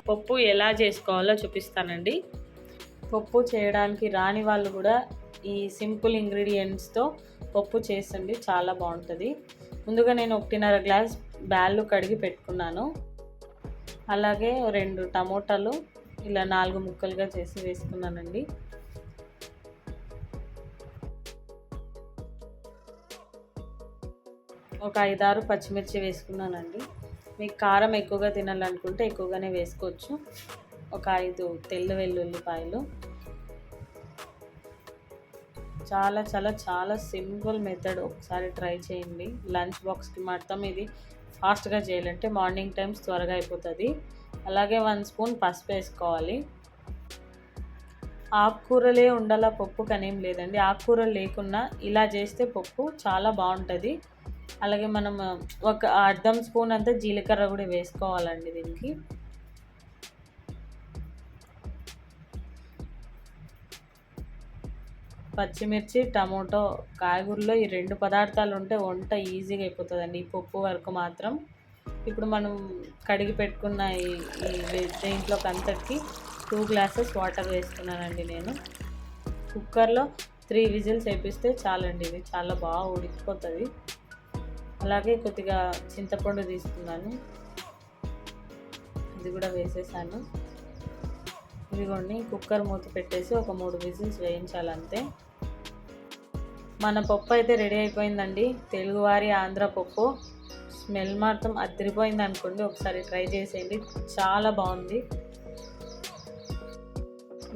పప్పు ఎలా చేసుకోవాలో చూపిస్తానండి. పప్పు చేయడానికి రాని వాళ్ళు కూడా ఈ సింపుల్ ఇంగ్రీడియంట్స్తో పప్పు చేసండి, చాలా బాగుంటుంది. ముందుగా నేను 1.5 గ్లాస్ బ్యాళ్ళు కడిగి పెట్టుకున్నాను. అలాగే 2 టమోటాలు ఇలా 4 ముక్కలుగా చేసి వేసుకున్నానండి. ఒక 5-6 పచ్చిమిర్చి వేసుకున్నానండి. మీకు కారం ఎక్కువగా తినాలనుకుంటే ఎక్కువగానే వేసుకోవచ్చు. ఒక 5 తెల్ల వెల్లుల్లిపాయలు. చాలా చాలా చాలా సింపుల్ మెథడ్, ఒకసారి ట్రై చేయండి. లంచ్ బాక్స్కి మాత్రం ఇది ఫాస్ట్గా చేయాలంటే మార్నింగ్ టైమ్స్ త్వరగా అయిపోతుంది. అలాగే 1 స్పూన్ పసుపు వేసుకోవాలి. ఆకుకూరలే ఉండాలా పప్పు కనేం లేదండి, ఆకుకూరలు లేకున్నా ఇలా చేస్తే పప్పు చాలా బాగుంటుంది. అలాగే మనం ఒక 1/2 స్పూన్ అంతా జీలకర్ర కూడా వేసుకోవాలండి దీనికి. పచ్చిమిర్చి, టమోటో, కాయగూరలో ఈ 2 పదార్థాలు ఉంటే వంట ఈజీగా అయిపోతుందండి, ఈ పప్పు వరకు మాత్రం. ఇప్పుడు మనం కడిగి పెట్టుకున్న ఈ దీంట్లోకి అంతటికి 2 గ్లాసెస్ వాటర్ వేసుకున్నానండి నేను. కుక్కర్లో 3 విజిల్స్ వేపిస్తే చాలండి, ఇది చాలా బాగా ఉడికిపోతుంది. అలాగే కొద్దిగా చింతపండు తీసుకున్నాను, ఇది కూడా వేసేసాను. ఇదిగోండి, కుక్కర్ మూత పెట్టేసి ఒక 3 విజిల్స్ వేయించాలంతే. మన పప్పు అయితే రెడీ అయిపోయిందండి, తెలుగువారి ఆంధ్ర పప్పు. స్మెల్ మాత్రం అదిరిపోయింది అనుకోండి, ఒకసారి ట్రై చేసేయండి, చాలా బాగుంది.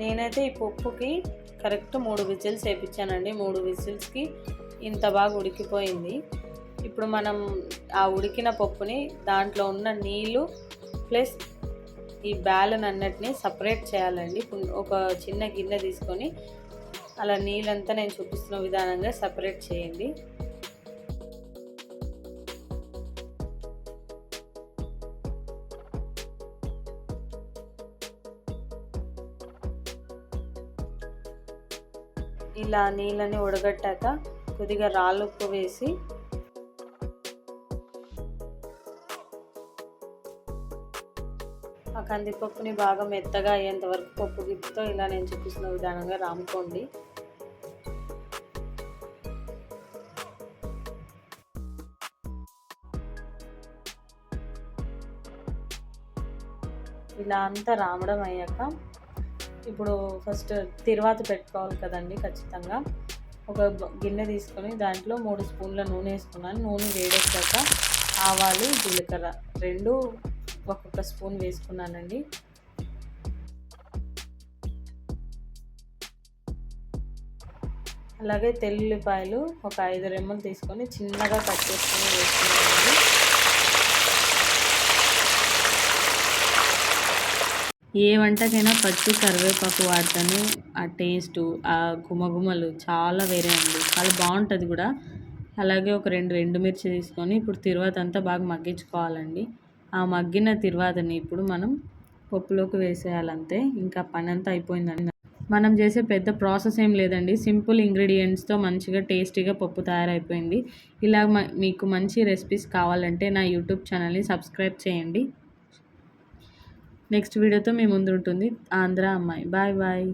నేనైతే ఈ పప్పుకి కరెక్ట్ 3 విజిల్స్ వేయించానండి. 3 విజిల్స్కి ఇంత బాగా ఉడికిపోయింది. ఇప్పుడు మనం ఆ ఉడికిన పప్పుని దాంట్లో ఉన్న నీళ్ళు ప్లస్ ఈ బ్యాలెన్ అన్నిటిని సపరేట్ చేయాలండి. ఒక చిన్న గిన్నె తీసుకొని అలా నీళ్ళంతా నేను చూపిస్తున్న విధానంగా సపరేట్ చేయండి. ఇలా నీళ్ళని ఉడగట్టాక కొద్దిగా రాళ్ళుప్పు వేసి ఆ కందిపప్పుని బాగా మెత్తగా అయ్యేంత వరకు పప్పు గిప్పుతో ఇలా నేను చూపిస్తున్న విధానంగా రాముకోండి. ఇలా అంతా రామడం అయ్యాక ఇప్పుడు ఫస్ట్ తిరువాత పెట్టుకోవాలి కదండి, ఖచ్చితంగా. ఒక గిన్నె తీసుకొని దాంట్లో 3 స్పూన్ల నూనె వేసుకున్నాను. నూనె వేడెక్కాక ఆవాలు, జీలకర్ర 2 ఒక్కొక్క స్పూన్ వేసుకున్నానండి. అలాగే తెల్లుల్లిపాయలు ఒక 5 రెమ్మలు తీసుకొని చిన్నగా కట్ చేసుకొని వేసుకున్నానండి. ఏ వంటకైనా పచ్చి కరివేపాకు వాడతాను, ఆ టేస్టు, ఆ గుమగుమలు చాలా వేరే అండి, చాలా బాగుంటుంది కూడా. అలాగే ఒక 2 ఎండుమిర్చి తీసుకొని ఇప్పుడు తిరువాత అంతా బాగా మగ్గించుకోవాలండి. ఆ మగ్గిన తిరువాతని ఇప్పుడు మనం పప్పులోకి వేసేయాలంతే, ఇంకా పని అంతా అయిపోయిందండి. మనం చేసే పెద్ద ప్రాసెస్ ఏం లేదండి, సింపుల్ ఇంగ్రీడియంట్స్తో మంచిగా టేస్టీగా పప్పు తయారైపోయింది. ఇలా మీకు మంచి రెసిపీస్ కావాలంటే నా యూట్యూబ్ ఛానల్ని సబ్స్క్రైబ్ చేయండి. నెక్స్ట్ వీడియోతో మీ ముందు ఉంటుంది ఆంధ్ర అమ్మాయి. Bye bye.